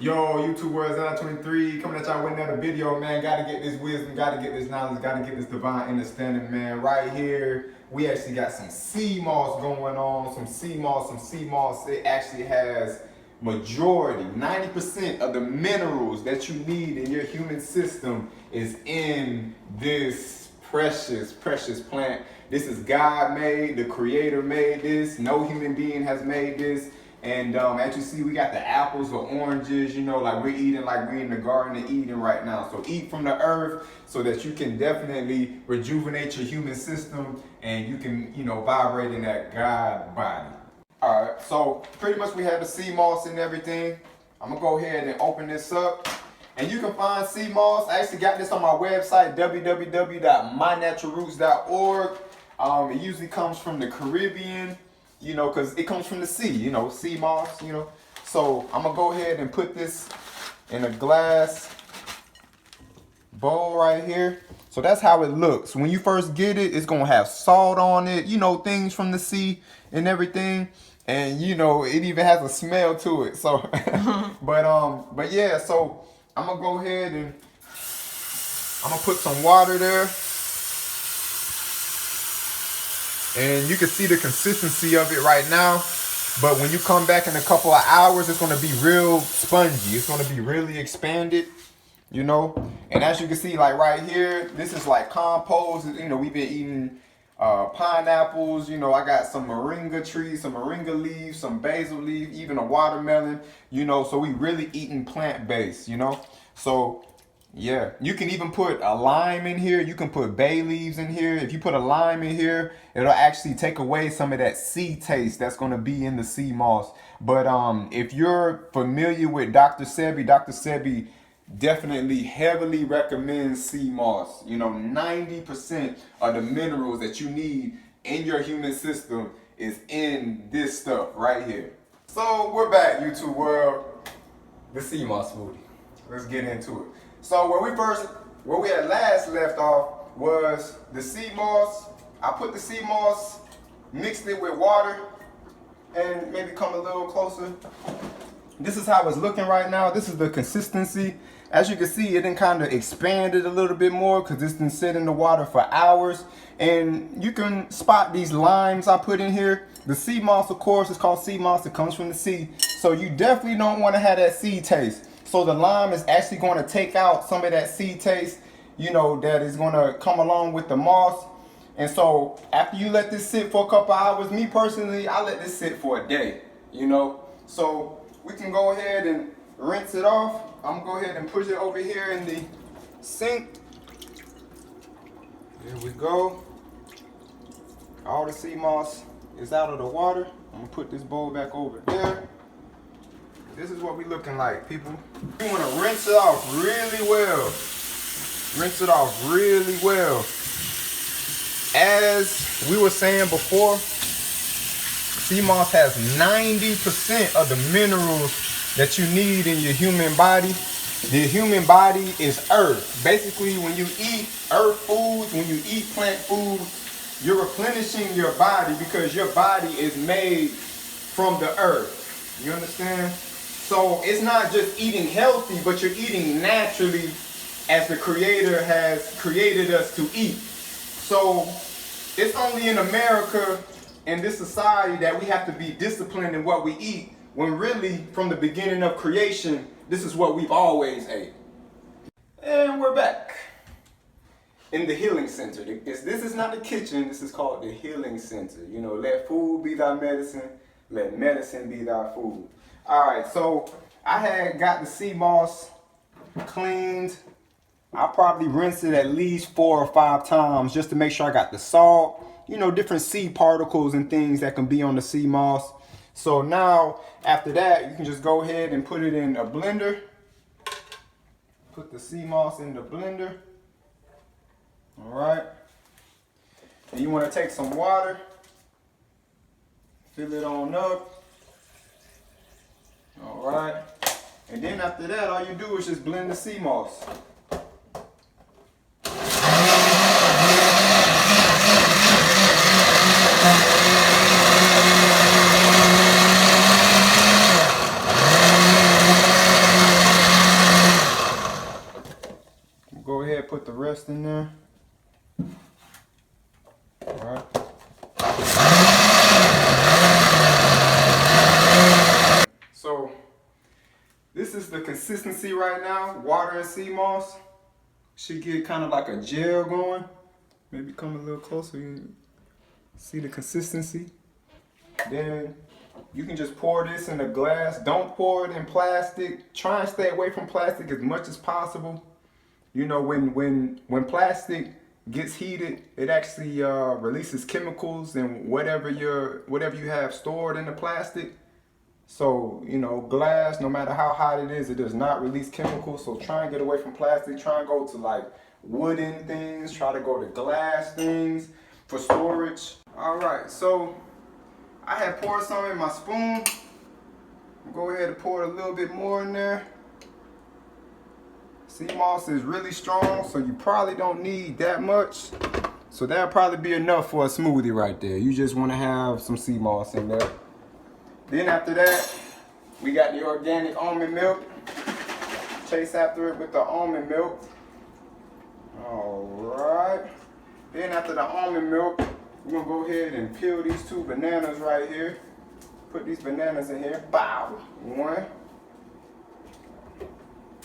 Yo, YouTube world, Zana23, coming at y'all with another video, man. Gotta get this wisdom, gotta get this knowledge, gotta get this divine understanding, man. Right here, we actually got some cmos going on, some cmos. It actually has majority, 90% of the minerals that you need in your human system is in this precious plant. This is God made, the creator made this. No human being has made this. And as you see, we got the apples, the oranges, you know, like we're eating like we're in the Garden of Eden right now. So eat from the earth so that you can definitely rejuvenate your human system and you can, you know, vibrate in that God body. All right, so pretty much we have the sea moss and everything. I'm gonna go ahead and open this up. And you can find sea moss. I actually got this on my website, www.mynaturalroots.org. It usually comes from the Caribbean, you know, because it comes from the sea, you know, sea moss, you know. So I'm gonna go ahead and put this in a glass bowl right here. So that's how it looks. When you first get it, it's gonna have salt on it, you know, things from the sea and everything. And you know, it even has a smell to it. So but yeah, so I'm gonna go ahead and I'm gonna put some water there. And you can see the consistency of it right now. But when you come back in a couple of hours, it's gonna be real spongy. It's gonna be really expanded, you know. And as you can see, like right here, this is like compost. You know, we've been eating pineapples, you know, I got some moringa trees, some moringa leaves, some basil leaf, even a watermelon, you know, so we really eating plant-based, you know. So yeah, you can even put a lime in here. You can put bay leaves in here. If you put a lime in here, it'll actually take away some of that sea taste that's going to be in the sea moss. But if you're familiar with Dr. Sebi definitely heavily recommends sea moss. You know, 90% of the minerals that you need in your human system is in this stuff right here. So we're back, YouTube world. The sea moss smoothie. Let's get into it. So where we had last left off was the sea moss. I put the sea moss, mixed it with water, and maybe come a little closer. This is how it's looking right now. This is the consistency. As you can see, it done kind of expanded a little bit more because it's been sitting in the water for hours. And you can spot these limes I put in here. The sea moss, of course, is called sea moss. It comes from the sea. So you definitely don't want to have that sea taste. So the lime is actually going to take out some of that sea taste, you know, that is going to come along with the moss. And so after you let this sit for a couple hours, me personally, I let this sit for a day, you know. So we can go ahead and rinse it off. I'm gonna go ahead and push it over here in the sink. There we go. All the sea moss is out of the water. I'm gonna put this bowl back over there. This is what we looking like, people. You wanna rinse it off really well. Rinse it off really well. As we were saying before, sea moss has 90% of the minerals that you need in your human body. The human body is earth. Basically, when you eat earth foods, when you eat plant foods, you're replenishing your body because your body is made from the earth. You understand? So it's not just eating healthy, but you're eating naturally as the Creator has created us to eat. So it's only in America, in this society, that we have to be disciplined in what we eat, when really, from the beginning of creation, this is what we've always ate. And we're back in the healing center. This is not the kitchen, this is called the healing center. You know, let food be thy medicine, let medicine be thy food. All right, so I had got the sea moss cleaned. I probably rinsed it at least 4 or 5 times just to make sure I got the salt, you know, different sea particles and things that can be on the sea moss. So now, after that, you can just go ahead and put it in a blender. Put the sea moss in the blender. All right. And you want to take some water. Fill it on up. All right. And then after that, all you do is just blend the sea moss. put the rest in there. All right. So this is the consistency right now. Water and sea moss should get kind of like a gel going. Maybe come a little closer, you see the consistency. Then you can just pour this in a glass. Don't pour it in plastic. Try and stay away from plastic as much as possible. You know, when plastic gets heated, it actually releases chemicals and whatever you have stored in the plastic. So, you know, glass, no matter how hot it is, it does not release chemicals. So try and get away from plastic. Try and go to like wooden things. Try to go to glass things for storage. All right, so I have poured some in my spoon. I'll go ahead and pour a little bit more in there. Sea moss is really strong, so you probably don't need that much. So that'll probably be enough for a smoothie right there. You just want to have some sea moss in there. Then after that, we got the organic almond milk. Chase after it with the almond milk. All right. Then after the almond milk, we're gonna go ahead and peel these 2 bananas right here. Put these bananas in here. Bow. 1.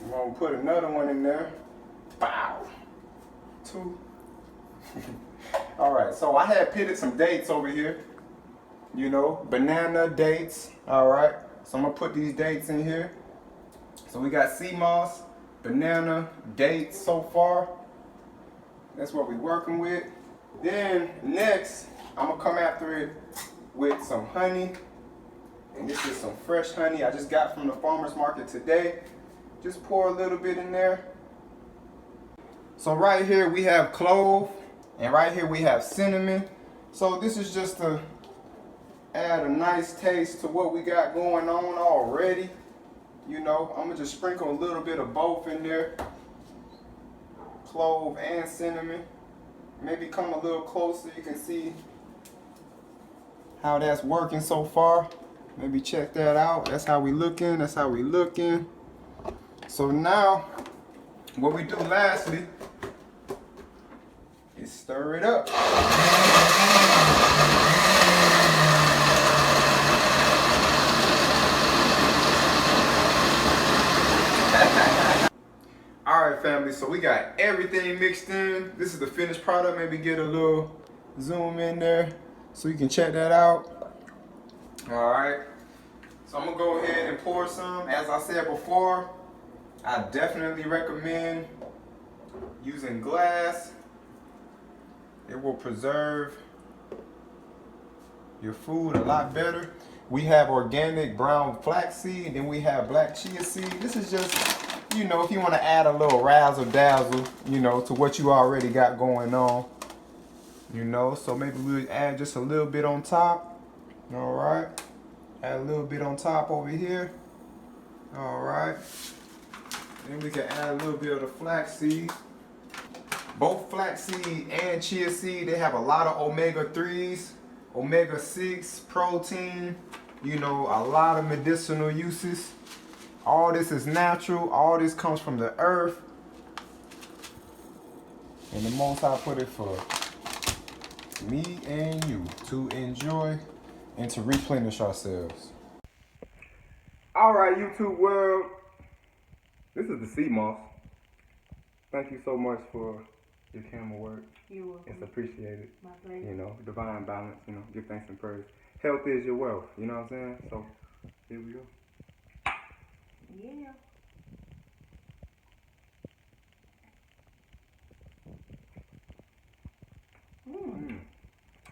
We're gonna put another one in there. Bow. 2. All right, so I had pitted some dates over here. You know, banana, dates. All right, so I'm gonna put these dates in here. So we got sea moss, banana, dates so far. That's what we're working with. Then next, I'm gonna come after it with some honey. And this is some fresh honey I just got from the farmer's market today. Just pour a little bit in there. So right here we have clove, and right here we have cinnamon. So this is just to add a nice taste to what we got going on already. You know, I'm gonna just sprinkle a little bit of both in there. Clove and cinnamon. Maybe come a little closer, you can see how that's working so far. Maybe check that out. That's how we looking, that's how we looking. So now, what we do lastly is stir it up. Alright family, so we got everything mixed in. This is the finished product. Maybe get a little zoom in there so you can check that out. Alright, so I'm gonna go ahead and pour some. As I said before, I definitely recommend using glass. It will preserve your food a lot better. We have organic brown flaxseed, and then we have black chia seed. This is just, you know, if you want to add a little razzle dazzle, you know, to what you already got going on, you know. So maybe we'll add just a little bit on top. All right, add a little bit on top over here. All right, then we can add a little bit of the flaxseed. Both flaxseed and chia seed, they have a lot of omega-3s, omega-6, protein, you know, a lot of medicinal uses. All this is natural. All this comes from the earth. And the Most High put it for me and you to enjoy and to replenish ourselves. All right, YouTube world. This is the sea moss. Thank you so much for your camera work. You're welcome. It's appreciated. My pleasure. You know, divine balance, you know, give thanks and praise. Health is your wealth, you know what I'm saying? So, here we go. Yeah.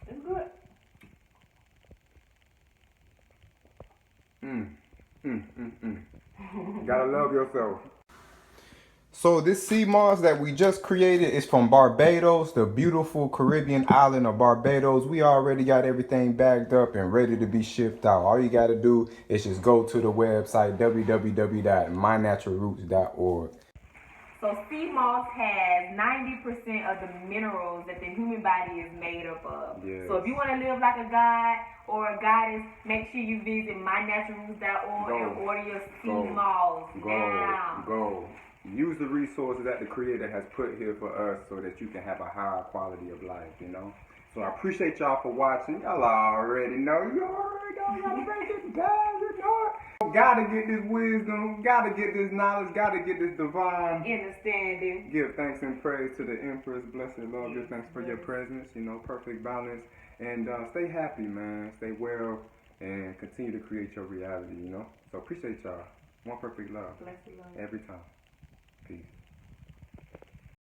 It's good. Gotta love yourself. So this sea moss that we just created is from Barbados, the beautiful Caribbean island of Barbados. We already got everything bagged up and ready to be shipped out. All you gotta do is just go to the website www.mynaturalroots.org. So sea moss has 90% of the minerals that the human body is made up of. Yes. So if you want to live like a god or a goddess, make sure you visit mynaturalroots.org and order your sea moss now. Use the resources that the Creator has put here for us so that you can have a higher quality of life, you know? So I appreciate y'all for watching. Y'all already know. You already know. Y'all break it down, you know. Gotta get this wisdom. Gotta get this knowledge. Gotta get this divine understanding. Give thanks and praise to the Empress. Blessed Lord. Give thanks for your presence. You know, perfect balance. And stay happy, man. Stay well. And continue to create your reality, you know. So appreciate y'all. One perfect love. Blessed Lord. Every time. Peace.